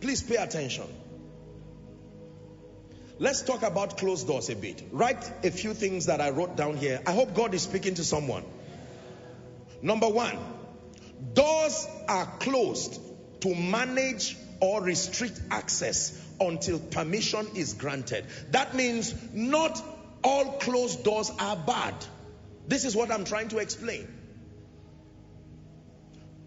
Please pay attention. Let's talk about closed doors a bit. Write a few things that I wrote down here. I hope God is speaking to someone. Number one, doors are closed to manage or restrict access until permission is granted. That means not all closed doors are bad. This is what I'm trying to explain.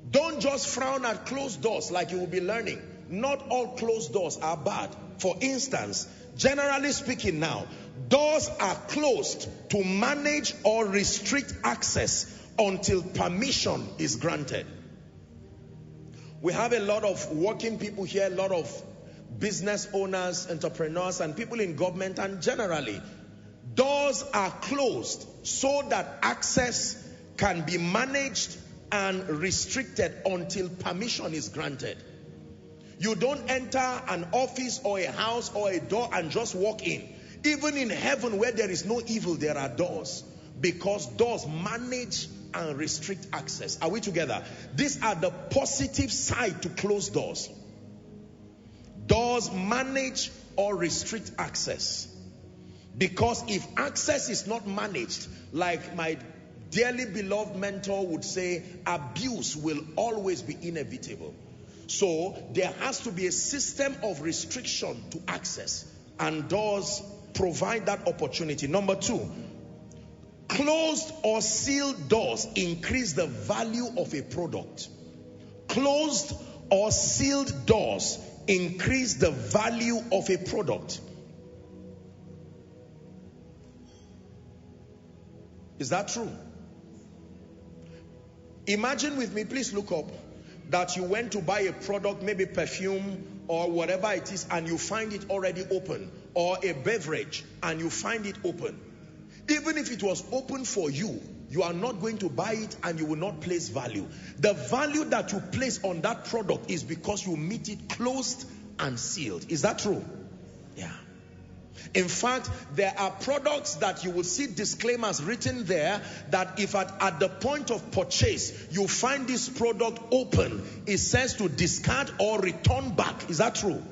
Don't just frown at closed doors like you will be learning. Not all closed doors are bad. For instance, generally speaking now, doors are closed to manage or restrict access until permission is granted. We have a lot of working people here, a lot of business owners, entrepreneurs, and people in government, and generally, doors are closed so that access can be managed and restricted until permission is granted. You don't enter an office or a house or a door and just walk in. Even in heaven where there is no evil, there are doors, because doors manage and restrict access. Are we together? These are the positive side to closed doors. Doors manage or restrict access, because if access is not managed, like my dearly beloved mentor would say, abuse will always be inevitable. So there has to be a system of restriction to access, and doors provide that opportunity. Number two, closed or sealed doors increase the value of a product. Closed or sealed doors increase the value of a product. Is that true? Imagine with me, please look up, that you went to buy a product, maybe perfume or whatever it is, and you find it already open, or a beverage and you find it open. Even if it was open for you, you are not going to buy it and you will not place value. The value that you place on that product is because you meet it closed and sealed. Is that true? Yeah. In fact, there are products that you will see disclaimers written there that if at the point of purchase you find this product open, it says to discard or return back. Is that true?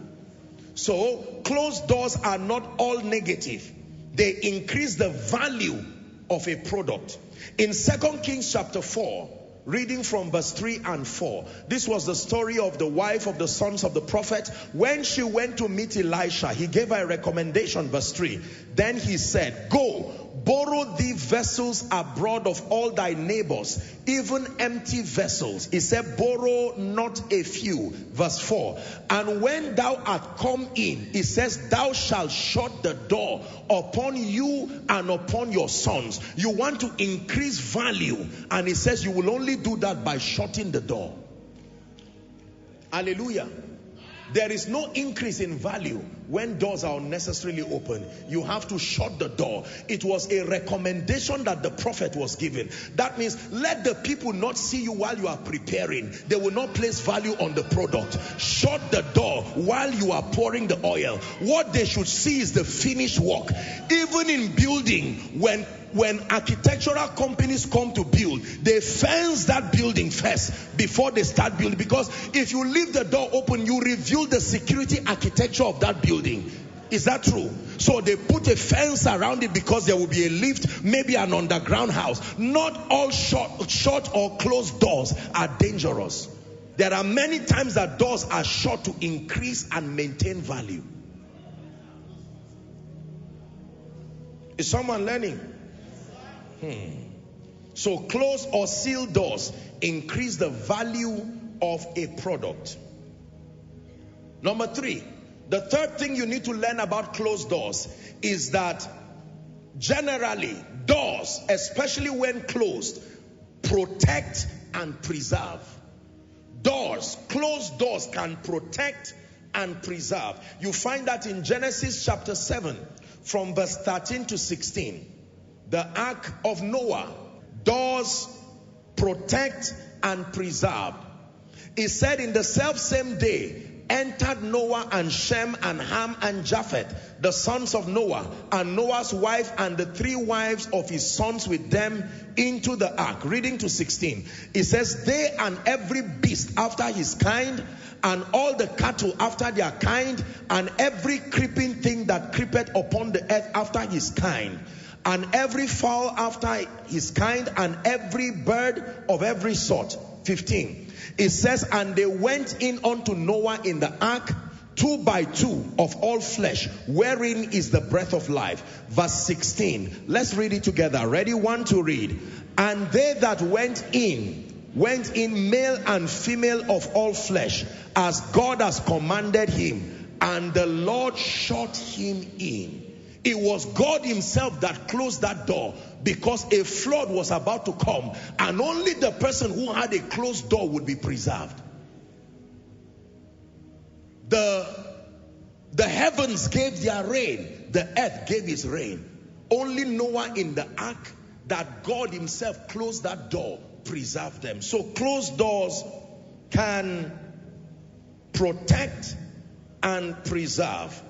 So closed doors are not all negative. They increase the value of a product. In 2 Kings chapter 4, reading from verse 3 and 4, this was the story of the wife of the sons of the prophet. When she went to meet Elisha, he gave her a recommendation. Verse 3, then he said, go, borrow thee vessels abroad of all thy neighbors, even empty vessels. He said, borrow not a few. Verse 4, and when thou art come in, he says, thou shalt shut the door upon you and upon your sons. You want to increase value, and he says you will only do that by shutting the door. Hallelujah. There is no increase in value when doors are unnecessarily open. You have to shut the door. It was a recommendation that the prophet was given. That means let the people not see you while you are preparing. They will not place value on the product. Shut the door while you are pouring the oil. What they should see is the finished work. Even in building, when architectural companies come to build, they fence that building first before they start building, because if you leave the door open, you reveal the security architecture of that building. Is that true? So they put a fence around it because there will be a lift, maybe an underground house. Not all shut or closed doors are dangerous. There are many times that doors are shut to increase and maintain value. Is someone learning? So closed or sealed doors increase the value of a product. Number 3, the third thing you need to learn about closed doors is that generally doors, especially when closed, protect and preserve. Doors, closed doors can protect and preserve. You find that in Genesis chapter 7 from verse 13 to 16. The ark of Noah, doors protect and preserve. It said in the self same day, entered Noah and Shem and Ham and Japheth, the sons of Noah, and Noah's wife and the 3 wives of his sons with them into the ark. Reading to 16. It says, they and every beast after his kind, and all the cattle after their kind, and every creeping thing that creepeth upon the earth after his kind, and every fowl after his kind, and every bird of every sort. 15. It says, and they went in unto Noah in the ark, 2 by 2 of all flesh, wherein is the breath of life. Verse 16. Let's read it together. Ready? 1 to read. And they that went in male and female of all flesh, as God has commanded him, and the Lord shut him in. It was God himself that closed that door, because a flood was about to come, and only the person who had a closed door would be preserved. The heavens gave their rain, the earth gave its rain. Only Noah in the ark, that God himself closed that door, preserved them. So closed doors can protect and preserve.